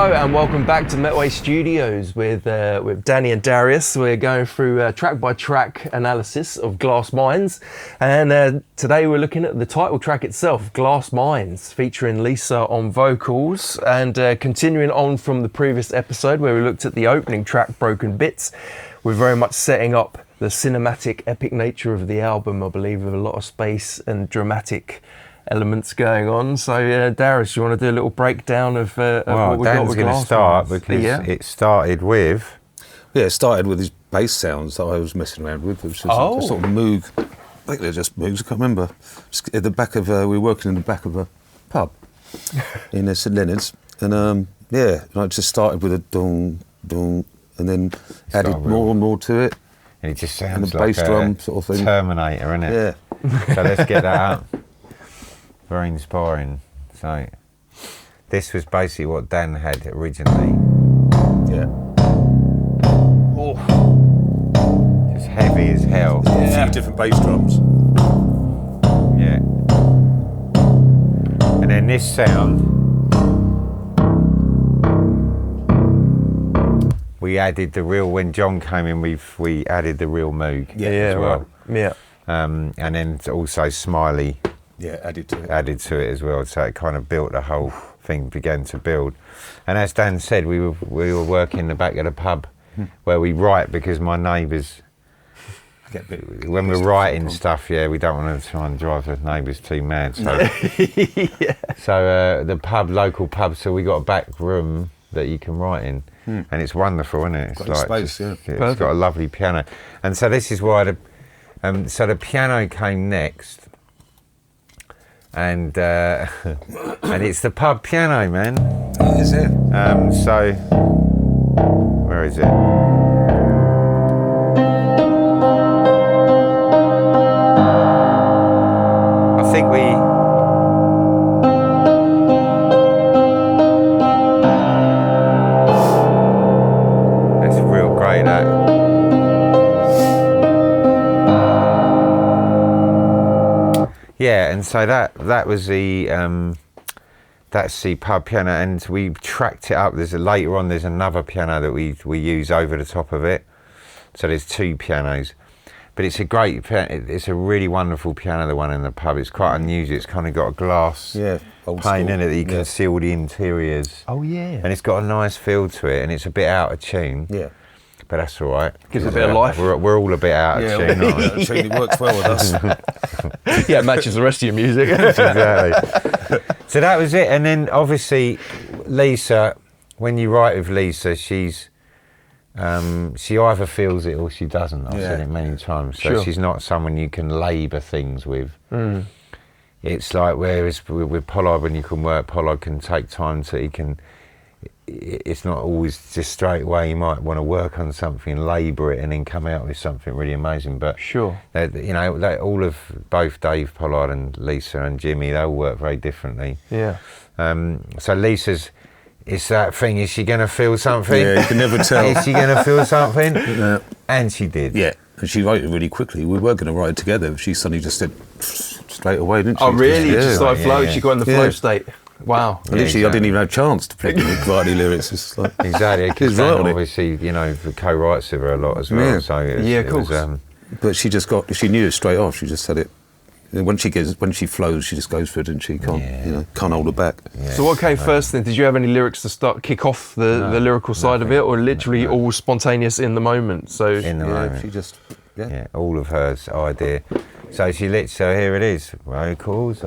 Hello and welcome back to Metway Studios with Danny and Darius. We're going through track by track analysis of Glass Minds, and today we're looking at the title track itself, Glass Minds, featuring Lisa on vocals, and continuing on from the previous episode where we looked at the opening track, Broken Bits. We're very much setting up the cinematic epic nature of the album, I believe, with a lot of space and dramatic elements going on. So Darius, you want to do a little breakdown of what we got with Glass Minds? Well, Dan's going to start because it started with... Yeah, it started with these bass sounds that I was messing around with, which was just sort of Moog. I think they're just Moogs, I can't remember. Just at the back of, we were working in the back of a pub in St Leonard's, and and I just started with a dong, dong, and then added more and more to it. And it just sounds and the like bass drum sort of thing. Terminator, isn't it? Yeah. So let's get that up. Very inspiring. So this was basically what Dan had originally. Yeah. Oh. Just heavy as hell. Yeah. A few different bass drums. Yeah. And then this sound, we added the real, when John came in, we added the real Moog as well. Right. Yeah. And then also Smiley. Yeah, added to it as well, so it kind of built the whole thing, began to build. And as Dan said, we were working in the back of the pub where we write, because my neighbours, when we're writing stuff, we don't want to try and drive the neighbours too mad. So, so the pub, local pub, so we got a back room that you can write in, and it's wonderful, isn't it? It's got like space, it's got a lovely piano, and so this is why the piano came next. And and it's the pub piano, man. Is it? So where is it? I think that's real great, that. Yeah, and so that was the that's the pub piano, and we tracked it up. There's another piano that we use over the top of it. So there's two pianos, but it's a great piano. It's a really wonderful piano, the one in the pub. It's quite unusual. It's kind of got a glass pane in it that you can see all the interiors. Oh yeah. And it's got a nice feel to it, and it's a bit out of tune. Yeah. But that's all right. Gives it a bit of life. We're all a bit out of tune, aren't we? It works well with us. Yeah, it matches the rest of your music. Exactly. So that was it. And then obviously Lisa, when you write with Lisa, she either feels it or she doesn't. I've said it many times. So she's not someone you can labour things with. It's like, whereas with Pollard, when you can work, Pollard can take time to, it's not always just straight away. You might want to work on something, labour it, and then come out with something really amazing. But all of both Dave Pollard and Lisa and Jimmy, they all work very differently. Yeah. So Lisa's, it's that thing. Is she going to feel something? Yeah, you can never tell. Is she going to feel something? And she did. Yeah, and she wrote it really quickly. We were going to write it together. She suddenly just said straight away, didn't she? Oh really? Yeah. Just like flow. She got in the flow state. Wow. Literally, exactly. I didn't even have a chance to pick write any lyrics. It's like, exactly, because Dan obviously, co-writes with her a lot as well. Yeah. So of course. But she knew it straight off. She just said it. When she flows, she just goes for it, and she can't hold her back. Yeah. So what came first then? Did you have any lyrics to kick off the lyrical side of it, or literally all spontaneous in the moment? So in the moment, she just all of her idea. So so here it is. Vocals.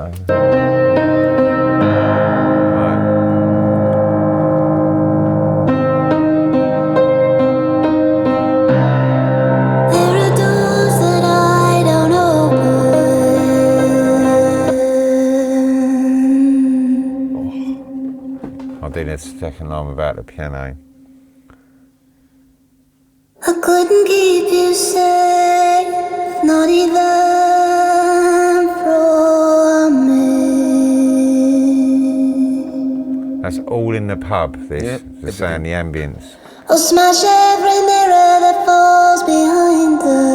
Second line about the piano. I couldn't keep you safe, not even from me. That's all in the pub, the sound, the ambience. I'll smash every mirror that falls behind us.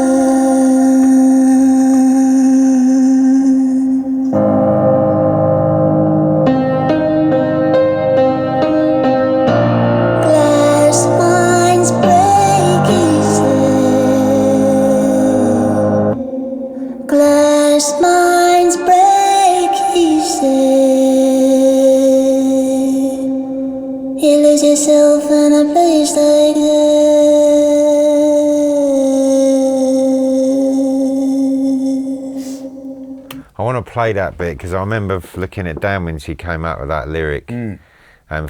Glass minds break, he said. You lose yourself in a place like this. I want to play that bit because I remember looking at Dan when she came out with that lyric. And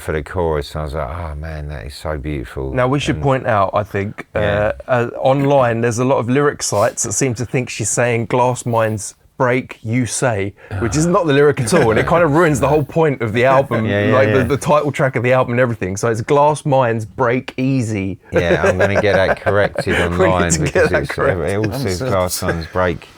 for the chorus, I was like, oh man, that is so beautiful. Now, we should point out, I think, online there's a lot of lyric sites that seem to think she's saying glass minds break, you say, which is not the lyric at all. And it kind of ruins the whole point of the album, the title track of the album and everything. So it's glass minds break easy. Yeah, I'm going to get that corrected online because it all says glass minds break.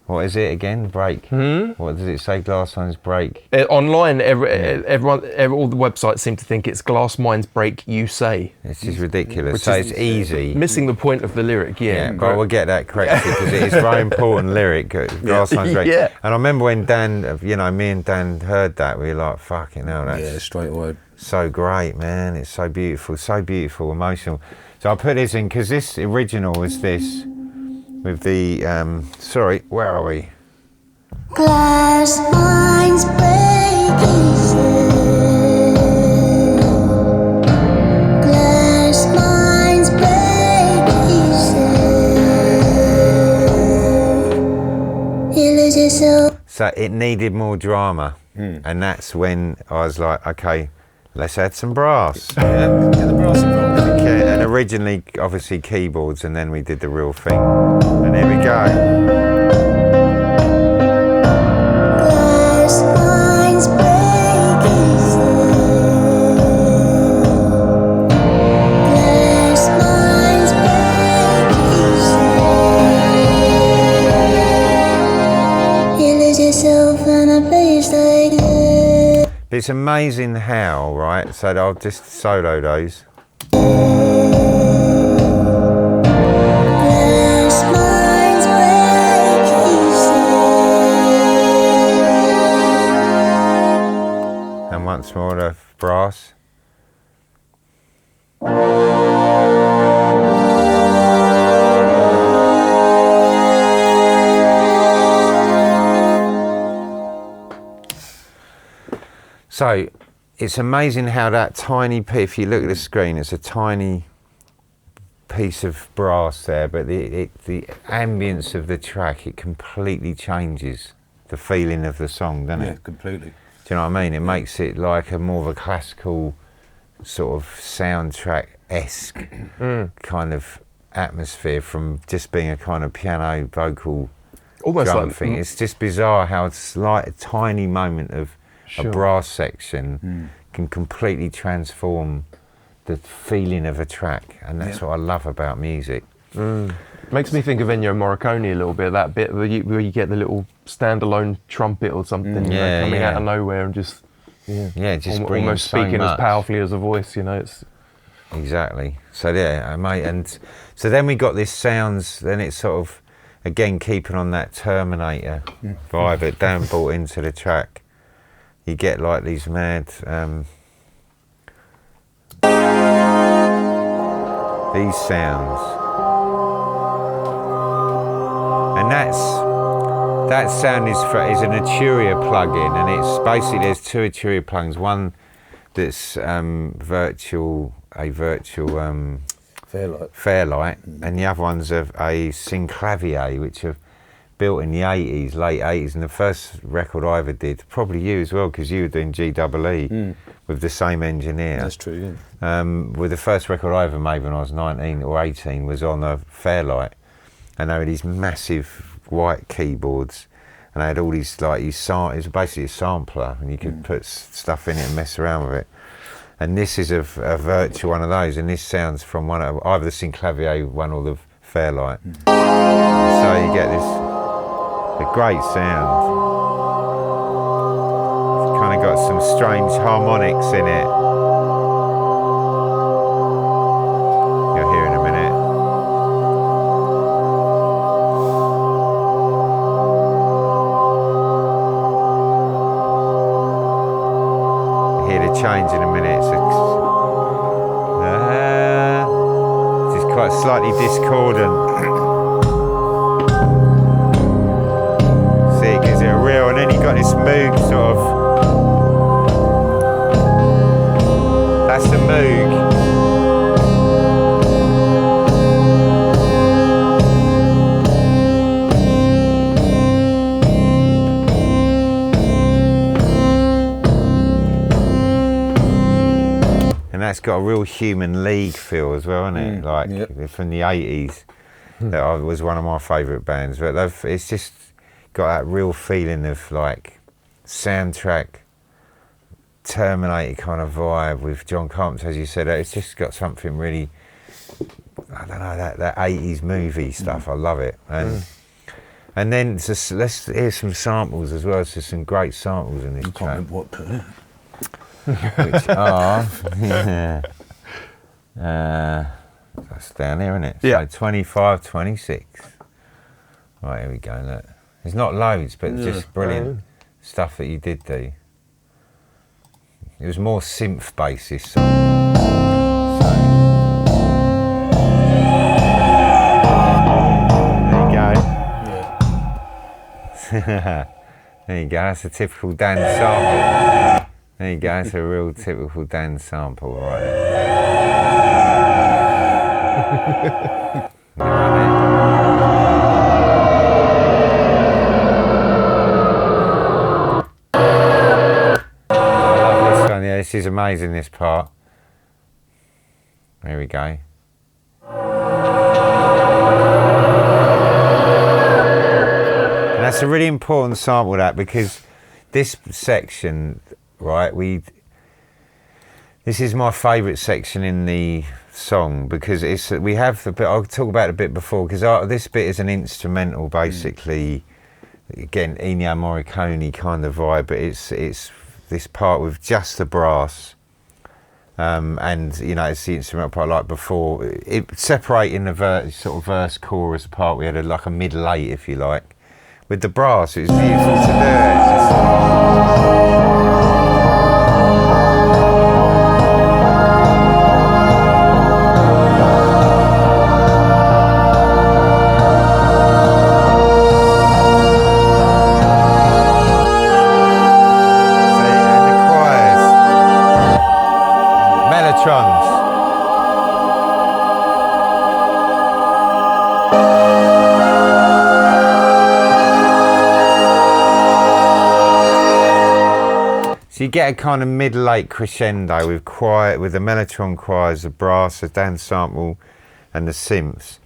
What is it again? Break. What does it say? Glass minds break. Online, everyone, all the websites seem to think it's glass minds break, you say. This is ridiculous. So it's easy. Missing the point of the lyric, But we'll get that corrected because it is a very important lyric. Glass minds break. Yeah. And I remember when Dan, me and Dan heard that, we were like, fucking hell, that's straight away. So great, man. It's so beautiful, emotional. So I put this in because this original was this. With the, where are we? Glass minds break, he said. Glass minds break, he said. You lose yourself. So it needed more drama, and that's when I was like, okay, let's add some brass. Yeah, get the brass involved. Okay, and originally, obviously, keyboards, and then we did the real thing. And here we go. Glass minds break, he said. Glass minds break, he said. You lose yourself in a place like this. It's amazing how, right? So I'll just solo those. Glass minds break, he said. And once more the brass. So it's amazing how that tiny piece, if you look at the screen, it's a tiny piece of brass there, but the ambience of the track, it completely changes the feeling of the song, doesn't it? Yeah, completely. Do you know what I mean? It makes it like a more of a classical sort of soundtrack-esque kind of atmosphere from just being a kind of piano vocal Almost drum like thing. It's just bizarre how it's like a tiny moment of a brass section can completely transform the feeling of a track, and that's what I love about music. Makes me think of Ennio Morricone a little bit, that bit where you get the little standalone trumpet or something coming out of nowhere and just just almost speaking as powerfully as a voice, it's exactly. So mate, and so then we got this sounds, then it's sort of again keeping on that Terminator vibe that Dan brought into the track. You get like these mad these sounds, and that sound is an Arturia plugin, and it's basically there's two Arturia plugins, one that's virtual Fairlight, and the other one's a Synclavier, which are built in the late 80s, and the first record I ever did, probably you as well, because you were doing GEE with the same engineer. That's true, yeah. With the first record I ever made when I was 19 or 18 was on a Fairlight, and they were these massive white keyboards, and they had all these, like, it was basically a sampler, and you could put stuff in it and mess around with it. And this is a virtual one of those, and this sounds from either the Synclavier one or the Fairlight. So you get this. A great sound. It's kind of got some strange harmonics in it. You'll hear in a minute. You'll hear the change in a minute. It's quite slightly discordant. well, and then you got this Moog sort of. That's the Moog. And that's got a real Human League feel as well, isn't it? Like from the 80s. That was one of my favourite bands. But it's just got that real feeling of like soundtrack, Terminator kind of vibe with John Carpenter, as you said. It's just got something really, I don't know, that 80s movie stuff. I love it. And then just, let's hear some samples as well. There's some great samples in this track. I can't remember what put it. Which are, that's down here, isn't it? Yeah. So 25, 26. Right, here we go, look. There's not loads, but just brilliant stuff that you did do. It was more synth based, this song. There you go. There you go, that's a typical Dan sample. There you go, that's a real typical Dan sample right there. Yeah, this is amazing, this part. There we go. And that's a really important sample, that, because this section, right, this is my favourite section in the song, because we have the bit, I'll talk about it a bit before, because this bit is an instrumental, basically, again, Ennio Morricone kind of vibe, but it's this part with just the brass, and you know, it's the instrumental part like before. Separating the sort of verse chorus part, we had like a middle eight, if you like, with the brass. It was beautiful to do. So you get a kind of mid-late crescendo with the mellotron choirs, the brass, the dance sample, and the synths.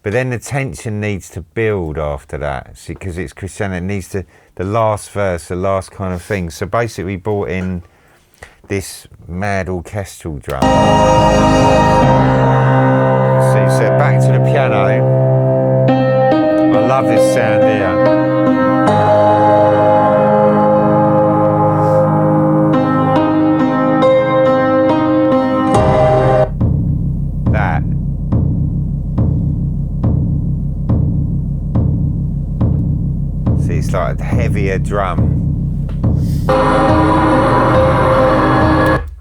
But then the tension needs to build after that, because it's crescendo. It needs the last verse, the last kind of thing. So basically, we brought in this mad orchestral drum. So back to the piano. I love this sound here. It's like a heavier drum.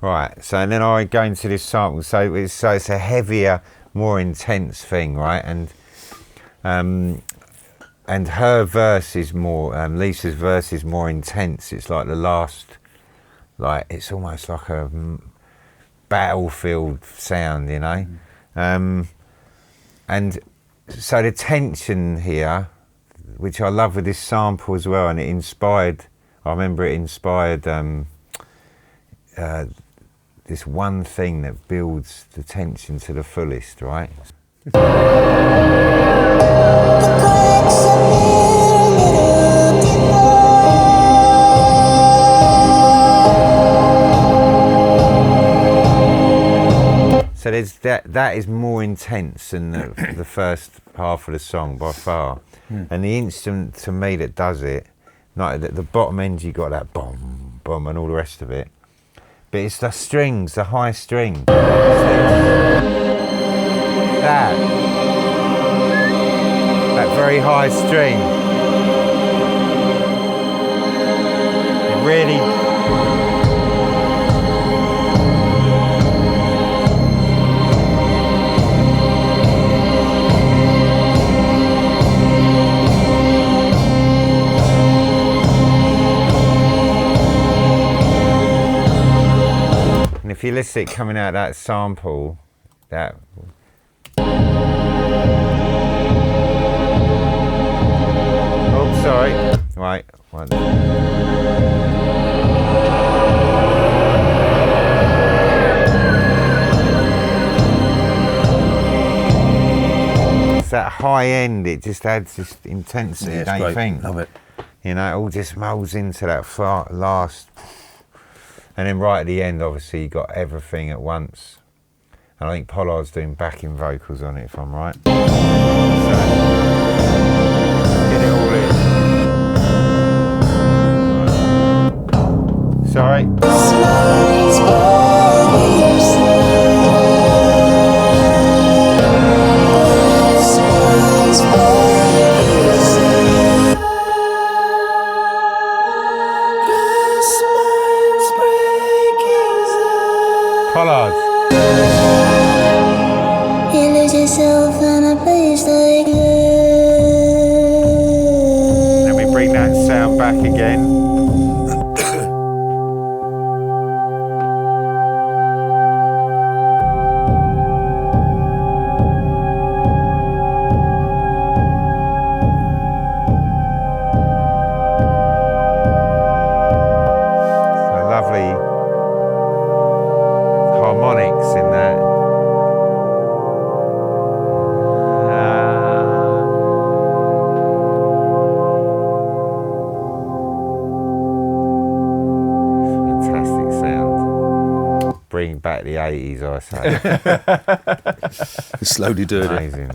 Right, so and then I go into this sample. So it's a heavier, more intense thing, right? And her verse is more, Lisa's verse is more intense. It's like the last, like it's almost like a battlefield sound, you know. And so the tension here, which I love with this sample as well, and it inspired, I remember it inspired this one thing that builds the tension to the fullest, right? So there's that is more intense than the first half of the song by far. And the instrument to me that does it, like at the bottom end you got that boom, boom and all the rest of it. But it's the strings, the high string. That very high string. It really you listen to it coming out that sample, that. Oh, sorry. Right. One. It's that high end. It just adds this intensity. Don't you think? Love it. You know, it all just molds into that last. And then right at the end, obviously, you got everything at once. And I think Pollard's doing backing vocals on it, if I'm right. So, get it all in. Sorry. Pollard. You lose yourself in a place like this. Let me bring that sound back again. So lovely harmonics in that. Fantastic sound. Bring back the 80s, I say. Slowly doing it. Amazing.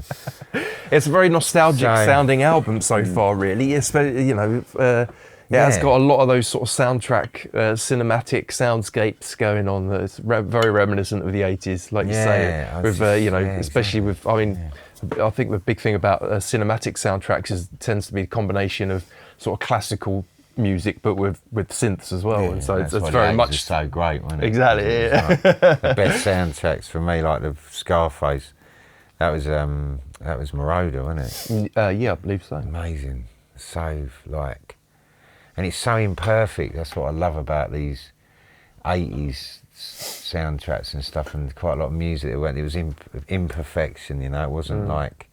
It's a very nostalgic So- sounding album so far, really. It's very, you know, it has got a lot of those sort of soundtrack, cinematic soundscapes going on. That's very reminiscent of the 80s, like you Yeah, say. I With just- you know, yeah, especially exactly. with, I mean, I think the big thing about cinematic soundtracks tends to be a combination of sort of classical music, but with synths as well. And so it's That's why very the 80s much was so great, wasn't it? Exactly, It was yeah. like the best soundtracks for me, like the Scarface. That was Moroder, wasn't it? yeah, I believe so. Amazing. So like, and it's so imperfect. That's what I love about these 80s soundtracks and stuff, and quite a lot of music. It was imperfection, you know. It wasn't like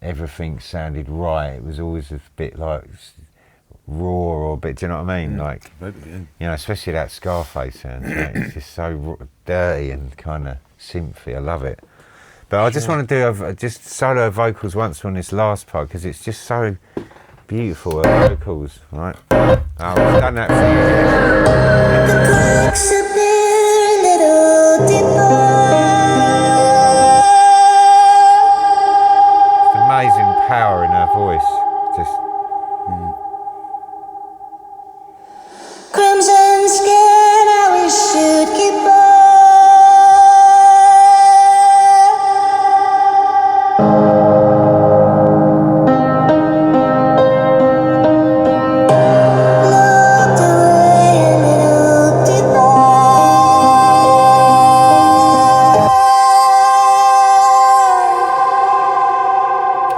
everything sounded right. It was always a bit like raw or a bit. Do you know what I mean? Like, Maybe, yeah. you know, especially that Scarface soundtrack. It's just so dirty and kind of synthy. I love it. But I just want to do just solo vocals once on this last part because it's just so beautiful vocals, right? Oh, we've done that for you. The clocks appear a little deeper. It's amazing power in her voice. Just Crimson skin, I wish you'd keep up. Looked away a little deeper.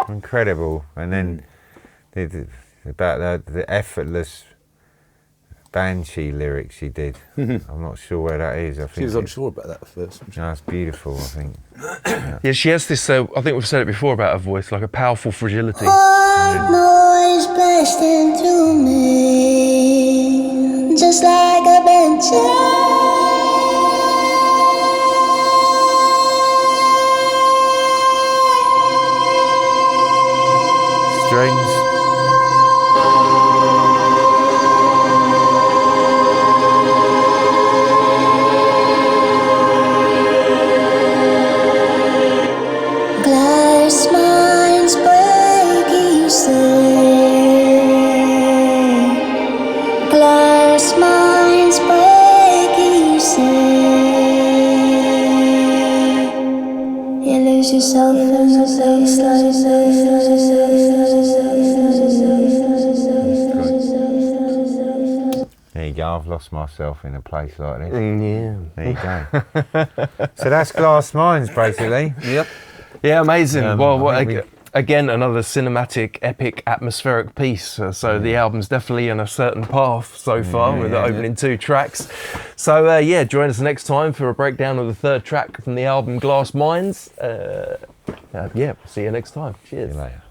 incredible. And then about the effortless Banshee lyrics she did. I'm not sure where that is. I think She was unsure about that at first. no, it's beautiful, I think. Yeah, she has this, I think we've said it before about her voice, like a powerful fragility. White noise blasting through me, just like a bench. Strings. Glass minds break easily. Glass minds break easily. You lose yourself in a place like this. There you go, I've lost myself in a place like this. Yeah. There you go. So that's Glass Minds, basically. Yep. Yeah, amazing. Well, I think again, another cinematic, epic, atmospheric piece. So the album's definitely on a certain path so far with the opening 2 tracks. So yeah, join us next time for a breakdown of the 3rd track from the album Glass Minds. Yeah, see you next time. Cheers. See you later.